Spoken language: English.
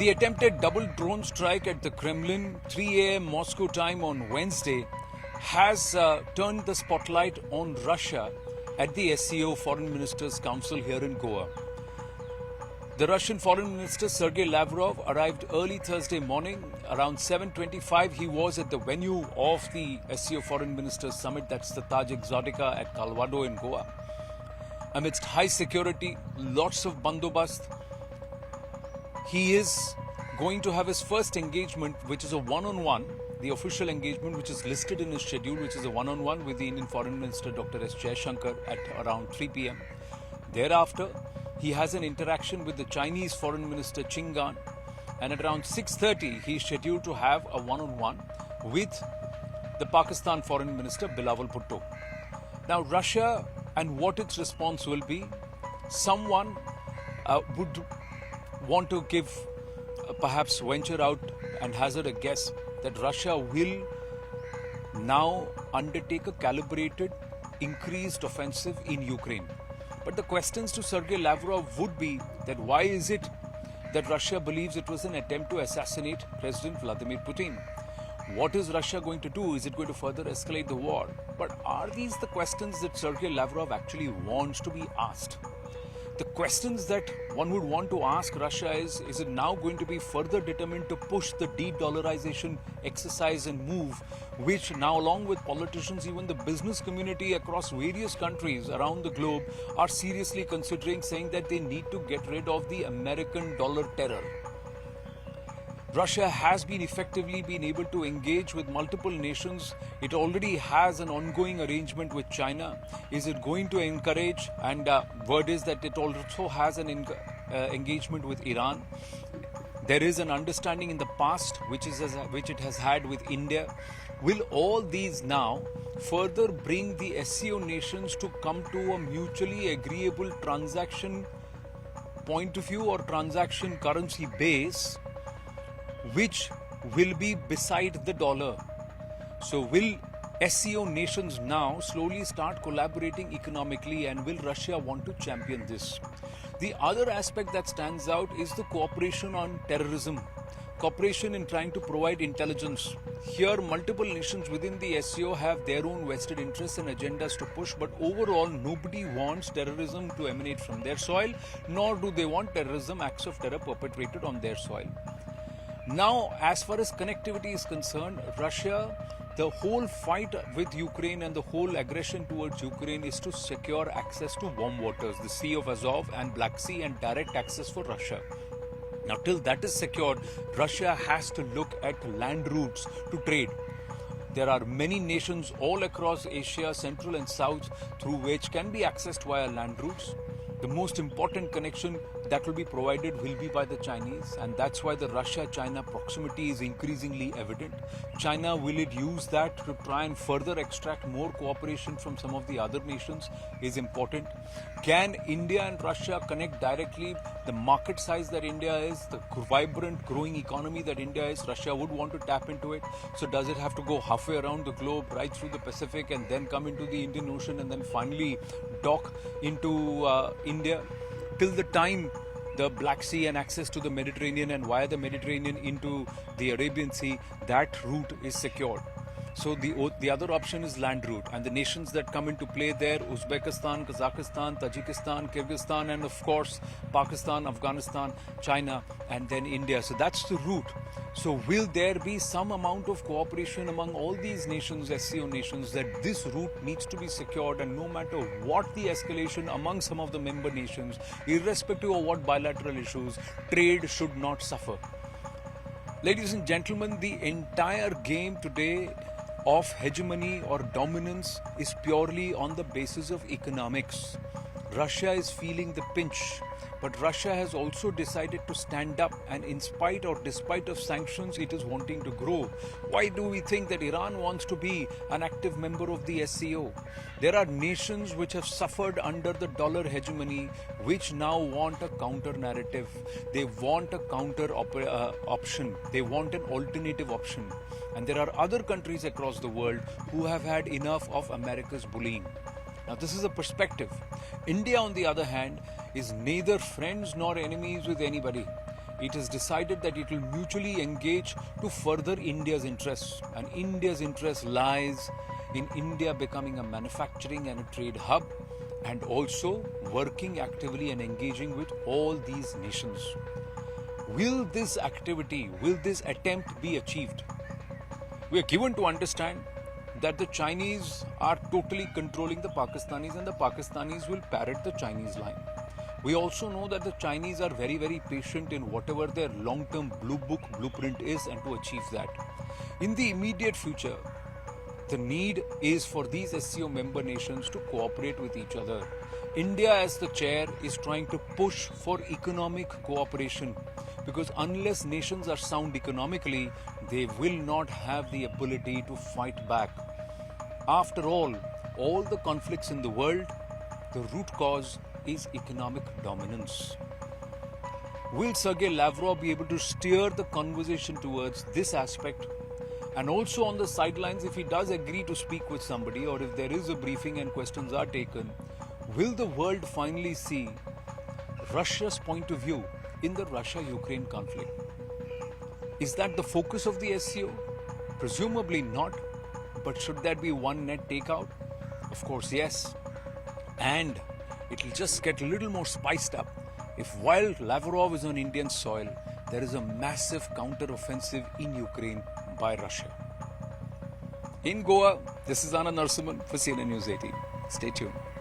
The attempted double drone strike at the Kremlin, 3 a.m. Moscow time on Wednesday, has turned the spotlight on Russia at the SCO Foreign Ministers' Council here in Goa. The Russian Foreign Minister Sergei Lavrov arrived early Thursday morning. Around 7:25, he was at the venue of the SCO Foreign Ministers Summit, that's the Taj Exotica at Calvado in Goa. Amidst high security, lots of bandobast, he is going to have his first engagement, which is a one-on-one, the official engagement which is listed in his schedule, which is a one-on-one with the Indian Foreign Minister Dr. S. Jaishankar at around 3 p.m. Thereafter, he has an interaction with the Chinese Foreign Minister Qin Gang, and at around 6:30 he is scheduled to have a one-on-one with the Pakistan Foreign Minister Bilawal Bhutto. Now, Russia and what its response will be, someone would want to give perhaps venture out and hazard a guess that Russia will now undertake a calibrated, increased offensive in Ukraine. But the questions to Sergei Lavrov would be that why is it that Russia believes it was an attempt to assassinate President Vladimir Putin? What is Russia going to do? Is it going to further escalate the war? But are these the questions that Sergei Lavrov actually wants to be asked? The questions that one would want to ask Russia is it now going to be further determined to push the de-dollarization exercise and move, which now, along with politicians, even the business community across various countries around the globe are seriously considering, saying that they need to get rid of the American dollar terror. Russia has effectively been able to engage with multiple nations. It already has an ongoing arrangement with China. Is it going to encourage? And word is that it also has an engagement with Iran. There is an understanding in the past which it has had with India. Will all these now further bring the SCO nations to come to a mutually agreeable transaction point of view or transaction currency base, which will be beside the dollar? So will SCO nations now slowly start collaborating economically, and will Russia want to champion this? The other aspect that stands out is the cooperation on terrorism, cooperation in trying to provide intelligence. Here, multiple nations within the SCO have their own vested interests and agendas to push, but overall, nobody wants terrorism to emanate from their soil, nor do they want terrorism, acts of terror perpetrated on their soil. Now, as far as connectivity is concerned, Russia, the whole fight with Ukraine and the whole aggression towards Ukraine is to secure access to warm waters, the Sea of Azov and Black Sea, and direct access for Russia. Now, till that is secured, Russia has to look at land routes to trade. There are many nations all across Asia, Central and South, through which can be accessed via land routes. The most important connection that will be provided will be by the Chinese, and that's why the Russia-China proximity is increasingly evident. China, will it use that to try and further extract more cooperation from some of the other nations is important. Can India and Russia connect directly? The market size that India is, the vibrant growing economy that India is, Russia would want to tap into it. So does it have to go halfway around the globe, right through the Pacific, and then come into the Indian Ocean and then finally dock into India? Till the time the Black Sea and access to the Mediterranean and via the Mediterranean into the Arabian Sea, that route is secured. So the other option is land route, and the nations that come into play there, Uzbekistan, Kazakhstan, Tajikistan, Kyrgyzstan, and of course Pakistan, Afghanistan, China, and then India. So that's the route. So will there be some amount of cooperation among all these nations, SCO nations, that this route needs to be secured, and no matter what the escalation among some of the member nations, irrespective of what bilateral issues, trade should not suffer. Ladies and gentlemen, the entire game today of hegemony or dominance is purely on the basis of economics. Russia is feeling the pinch, but Russia has also decided to stand up, and in spite or despite of sanctions, it is wanting to grow. Why do we think that Iran wants to be an active member of the SCO? There are nations which have suffered under the dollar hegemony, which now want a counter narrative. They want a counter option. They want an alternative option. And there are other countries across the world who have had enough of America's bullying. Now, this is a perspective. India, on the other hand, is neither friends nor enemies with anybody. it has decided that it will mutually engage to further India's interests. And India's interest lies in India becoming a manufacturing and a trade hub, and also working actively and engaging with all these nations. Will this activity, will this attempt be achieved? We are given to understand that the Chinese are totally controlling the Pakistanis and the Pakistanis will parrot the Chinese line. We also know that the Chinese are very, very patient in whatever their long-term blue book blueprint is and to achieve that. In the immediate future, the need is for these SCO member nations to cooperate with each other. India as the chair is trying to push for economic cooperation, because unless nations are sound economically, they will not have the ability to fight back. After all the conflicts in the world, the root cause is economic dominance. Will Sergei Lavrov be able to steer the conversation towards this aspect? And also on the sidelines, if he does agree to speak with somebody, or if there is a briefing and questions are taken, will the world finally see Russia's point of view in the Russia-Ukraine conflict? Is that the focus of the SCO? Presumably not. But should that be one net takeout? Of course, yes. And it will just get a little more spiced up if while Lavrov is on Indian soil, there is a massive counter-offensive in Ukraine by Russia. In Goa, this is Anand Narasimhan for CNN News 18. Stay tuned.